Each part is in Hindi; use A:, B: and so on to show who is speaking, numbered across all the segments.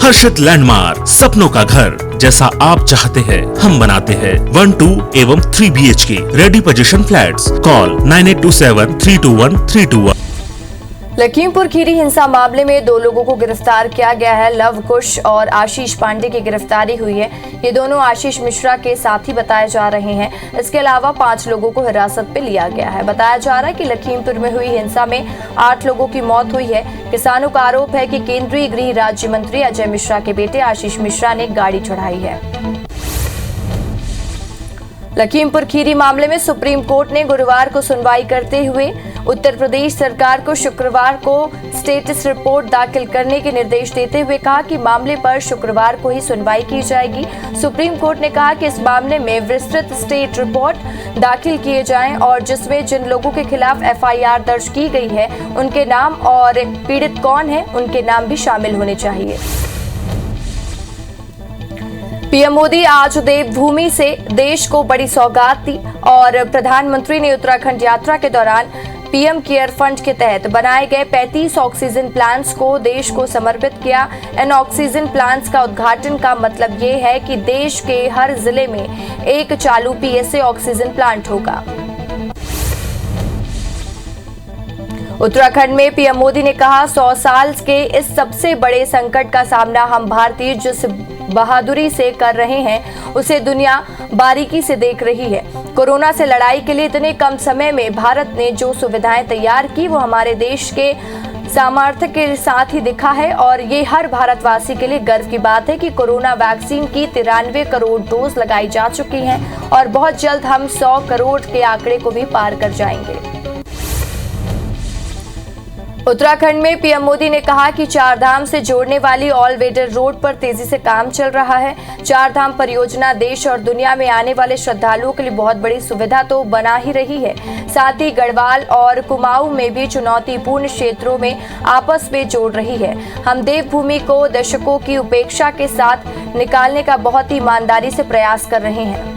A: हर्षित लैंडमार्क, सपनों का घर जैसा आप चाहते हैं हम बनाते हैं। 1, 2 एवं 3 BHK ready position flats. Call 9827321321।
B: Lakhimpur Kheri हिंसा मामले में 2 लोगों को गिरफ्तार किया गया है। लव कुश और आशीष पांडे की गिरफ्तारी हुई है। ये दोनों आशीष मिश्रा के साथी बताए जा रहे हैं। इसके अलावा 5 लोगों को हिरासत में लिया गया है। बताया जा रहा है कि लखीमपुर में हुई हिंसा में 8 लोगों की मौत हुई है। किसानों का आरोप है कि केंद्रीय गृह राज्य मंत्री अजय मिश्रा के बेटे आशीष मिश्रा ने गाड़ी चढ़ाई है। लखीमपुर खीरी मामले में सुप्रीम कोर्ट ने गुरुवार को सुनवाई करते हुए उत्तर प्रदेश सरकार को शुक्रवार को स्टेटस रिपोर्ट दाखिल करने के निर्देश देते हुए कहा कि मामले पर शुक्रवार को ही सुनवाई की जाएगी। सुप्रीम कोर्ट ने कहा कि इस मामले में विस्तृत स्टेट रिपोर्ट दाखिल किए जाएं और जिसमें जिन लोगों के खिलाफ FIR दर्ज की गई है उनके नाम और पीड़ित कौन है उनके नाम भी शामिल होने चाहिए। पीएम मोदी आज देवभूमि से देश को बड़ी सौगात दी और प्रधानमंत्री ने उत्तराखंड यात्रा के दौरान पीएम केयर फंड के तहत बनाए गए 35 ऑक्सीजन प्लांट्स को देश को समर्पित किया। इन ऑक्सीजन प्लांट्स का उद्घाटन का मतलब ये है कि देश के हर जिले में एक चालू PSA ऑक्सीजन प्लांट होगा। उत्तराखंड में पीएम मोदी ने कहा 100 साल के इस सबसे बड़े संकट का सामना हम भारतीय जिस बहादुरी से कर रहे हैं उसे दुनिया बारीकी से देख रही है। कोरोना से लड़ाई के लिए इतने कम समय में भारत ने जो सुविधाएं तैयार की वो हमारे देश के सामर्थ्य के साथ ही दिखा है और ये हर भारतवासी के लिए गर्व की बात है कि कोरोना वैक्सीन की 93 करोड़ डोज लगाई जा चुकी हैं और बहुत जल्द हम 100 करोड़ के आंकड़े को भी पार कर जाएंगे। उत्तराखंड में पीएम मोदी ने कहा कि 4 धाम से जोड़ने वाली ऑल वेदर रोड पर तेजी से काम चल रहा है। 4 धाम परियोजना देश और दुनिया में आने वाले श्रद्धालुओं के लिए बहुत बड़ी सुविधा तो बना ही रही है, साथ ही गढ़वाल और कुमाऊं में भी चुनौतीपूर्ण क्षेत्रों में आपस में जोड़ रही है। हम देवभूमि को दशकों की उपेक्षा के साथ निकालने का बहुत ही ईमानदारी से प्रयास कर रहे हैं।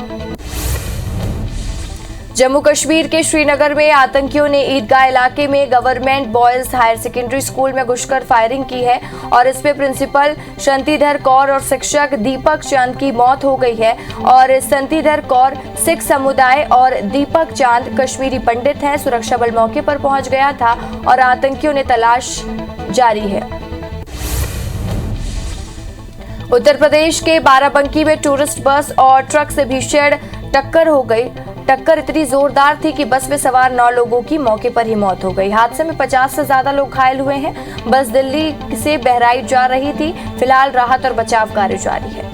B: जम्मू कश्मीर के श्रीनगर में आतंकियों ने ईदगाह इलाके में government boys higher secondary school में घुसकर फायरिंग की है और इसमें प्रिंसिपल शंतिधर कौर और शिक्षक दीपक चांद की मौत हो गई है और शंतिधर कौर सिख समुदाय और दीपक चांद कश्मीरी पंडित हैं। सुरक्षा बल मौके पर पहुंच गया था और आतंकियों ने तलाश जारी है। उत्तर प्रदेश के बाराबंकी में टूरिस्ट बस और ट्रक से भीषण टक्कर हो गई। टक्कर इतनी जोरदार थी कि बस में सवार 9 लोगों की मौके पर ही मौत हो गई। हादसे में 50 से ज्यादा लोग घायल हुए हैं। बस दिल्ली से बहराइच जा रही थी। फिलहाल राहत और बचाव कार्य जारी है।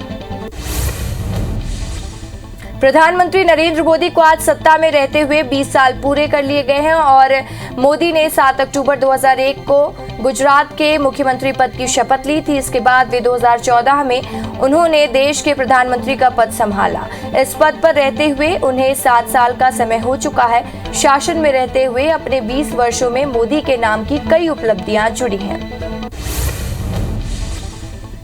B: प्रधानमंत्री नरेंद्र मोदी को आज सत्ता में रहते हुए 20 साल पूरे कर लिए गए हैं और मोदी ने 7 अक्टूबर 2001 को गुजरात के मुख्यमंत्री पद की शपथ ली थी। इसके बाद वे 2014 में उन्होंने देश के प्रधानमंत्री का पद संभाला। इस पद पर रहते हुए उन्हें 7 साल का समय हो चुका है। शासन में रहते हुए अपने 20 वर्षों में मोदी के नाम की कई उपलब्धियां जुड़ी हैं।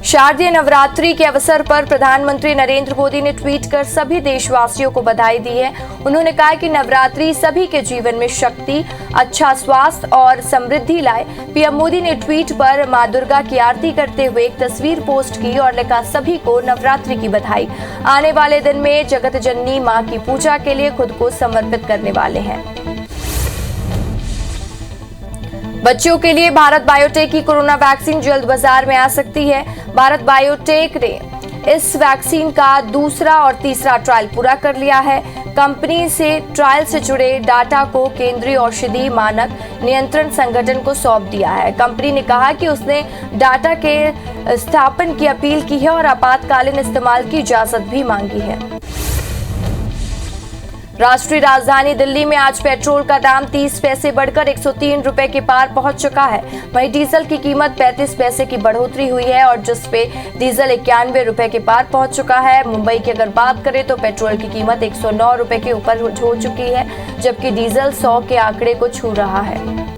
B: शारदीय नवरात्रि के अवसर पर प्रधानमंत्री नरेंद्र मोदी ने ट्वीट कर सभी देशवासियों को बधाई दी है। उन्होंने कहा कि नवरात्रि सभी के जीवन में शक्ति, अच्छा स्वास्थ्य और समृद्धि लाए। पीएम मोदी ने ट्वीट पर मां दुर्गा की आरती करते हुए एक तस्वीर पोस्ट की और लिखा, सभी को नवरात्रि की बधाई। आने वाले दिन में जगत जननी मां की पूजा के लिए खुद को समर्पित करने वाले हैं। बच्चों के लिए भारत बायोटेक की कोरोना वैक्सीन जल्द बाजार में आ सकती है। भारत बायोटेक ने इस वैक्सीन का दूसरा और तीसरा ट्रायल पूरा कर लिया है। कंपनी से ट्रायल से जुड़े डाटा को केंद्रीय औषधि मानक नियंत्रण संगठन को सौंप दिया है। कंपनी ने कहा कि उसने डाटा के स्थापन की अपील की है और आपातकालीन इस्तेमाल की इजाजत भी मांगी है। राष्ट्रीय राजधानी दिल्ली में आज पेट्रोल का दाम 30 पैसे बढ़कर 103 रुपए के पार पहुंच चुका है। वहीं डीजल की कीमत 35 पैसे की बढ़ोतरी हुई है और जिस पे डीजल 91 रुपए के पार पहुंच चुका है। मुंबई की अगर बात करें तो पेट्रोल की कीमत 109 रुपए के ऊपर हो चुकी है, जबकि डीजल 100 के आंकड़े को छू रहा है।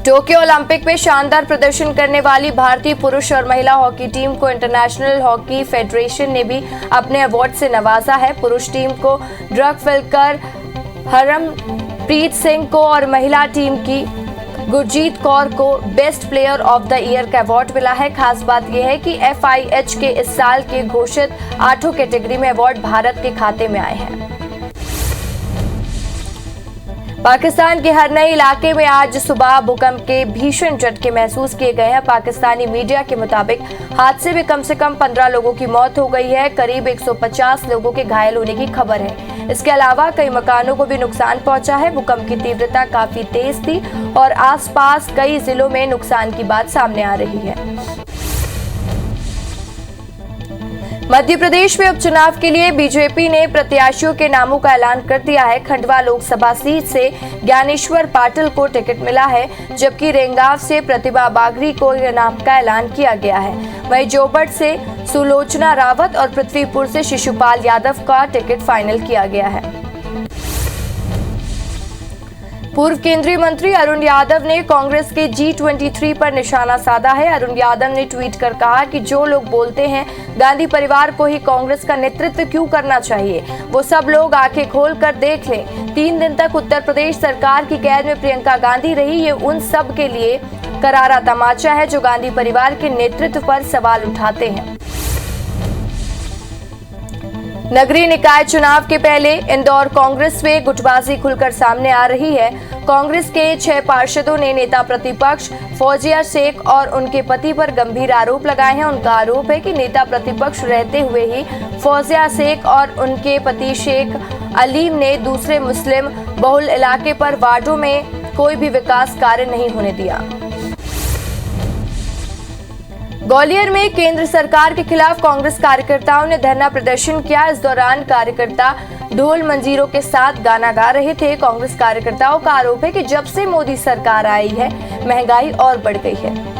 B: टोक्यो ओलंपिक में शानदार प्रदर्शन करने वाली भारतीय पुरुष और महिला हॉकी टीम को इंटरनेशनल हॉकी फेडरेशन ने भी अपने अवार्ड से नवाजा है। पुरुष टीम को ड्रग फिल्कर हरमप्रीत सिंह को और महिला टीम की गुरजीत कौर को best player of the year का अवार्ड मिला है। खास बात यह है कि FIH के इस साल के घोषित 8 कैटेगरी में अवार्ड भारत के खाते में आए हैं। पाकिस्तान के हर नए इलाके में आज सुबह भूकंप के भीषण झटके महसूस किए गए हैं। पाकिस्तानी मीडिया के मुताबिक हादसे में कम से कम 15 लोगों की मौत हो गई है। करीब 150 लोगों के घायल होने की खबर है। इसके अलावा कई मकानों को भी नुकसान पहुंचा है। भूकंप की तीव्रता काफी तेज थी और आसपास कई जिलों में नुकसान की बात सामने आ रही है। मध्य प्रदेश में उपचुनाव के लिए बीजेपी ने प्रत्याशियों के नामों का ऐलान कर दिया है। खंडवा लोकसभा सीट से ज्ञानेश्वर पाटिल को टिकट मिला है, जबकि रेंगाव से प्रतिभा बागरी को नाम का ऐलान किया गया है। वहीं जोबट से सुलोचना रावत और पृथ्वीपुर से शिशुपाल यादव का टिकट फाइनल किया गया है। पूर्व केंद्रीय मंत्री अरुण यादव ने कांग्रेस के G23 पर निशाना साधा है। अरुण यादव ने ट्वीट कर कहा कि जो लोग बोलते हैं गांधी परिवार को ही कांग्रेस का नेतृत्व क्यों करना चाहिए, वो सब लोग आंखें खोल कर देख लें। 3 दिन तक उत्तर प्रदेश सरकार की कैद में प्रियंका गांधी रही। ये उन सब के लिए करारा तमाचा है जो गांधी परिवार के नेतृत्व पर सवाल उठाते हैं। नगरीय निकाय चुनाव के पहले इंदौर कांग्रेस में गुटबाजी खुलकर सामने आ रही है। कांग्रेस के 6 पार्षदों ने नेता प्रतिपक्ष फौजिया शेख और उनके पति पर गंभीर आरोप लगाए हैं। उनका आरोप है कि नेता प्रतिपक्ष रहते हुए ही फौजिया शेख और उनके पति शेख अलीम ने दूसरे मुस्लिम बहुल इलाके पर वार्डों में कोई भी विकास कार्य नहीं होने दिया। ग्वालियर में केंद्र सरकार के खिलाफ कांग्रेस कार्यकर्ताओं ने धरना प्रदर्शन किया। इस दौरान कार्यकर्ता ढोल मंजीरों के साथ गाना गा रहे थे। कांग्रेस कार्यकर्ताओं का आरोप है कि जब से मोदी सरकार आई है महंगाई और बढ़ गई है।